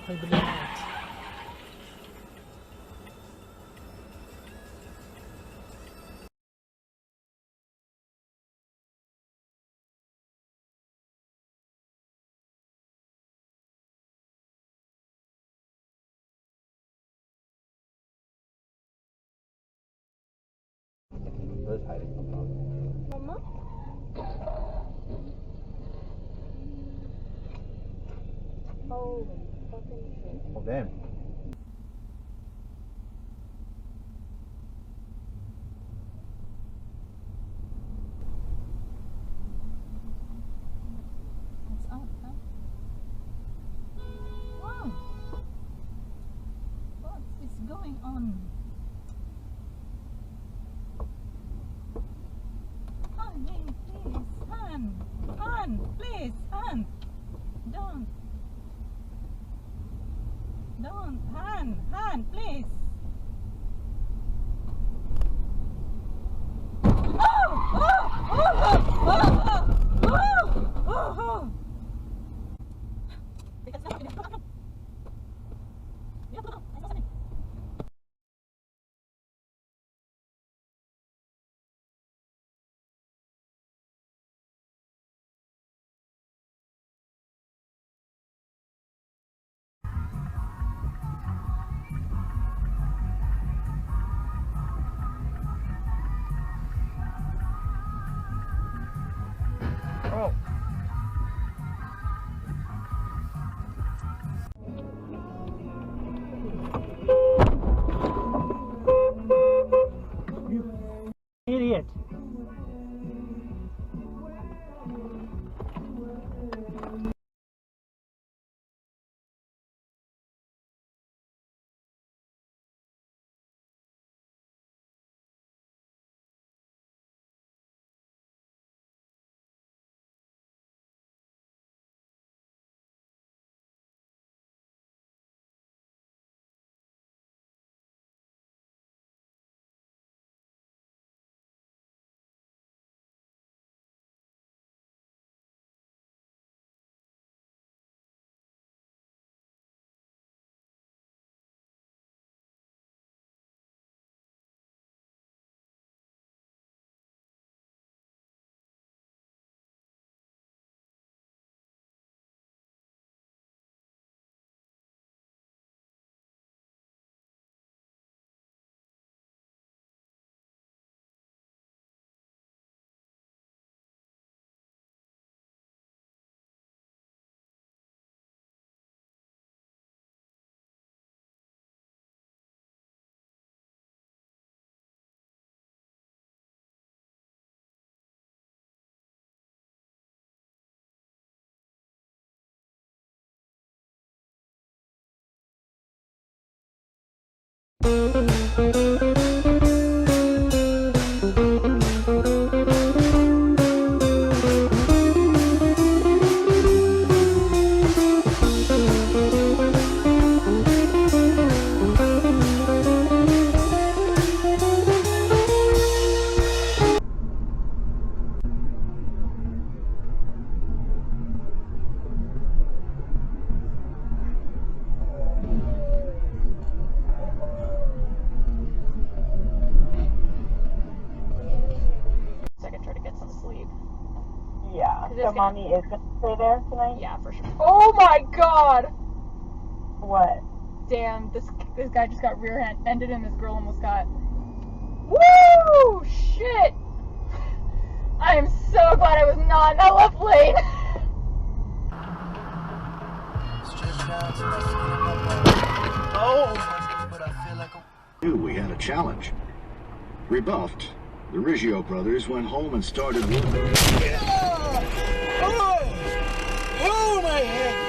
ค่อยไปเล่นอาร์ต Where's hiding from Mama? Holy fucking shit. Oh, damn. What's up, huh? Wow. What is going on? Honey, please, Han, please, Han. Don't, Han, please. Oh. You idiot. So I can try to get some sleep. Yeah, so mommy is gonna stay there tonight? Yeah, for sure. Oh my god! What? Damn, this guy just got rear-ended and this girl almost got... Woo! Shit! I am so glad I was not in that left lane! We had a challenge. Rebuffed, the Riggio brothers went home and started working. Oh, my head!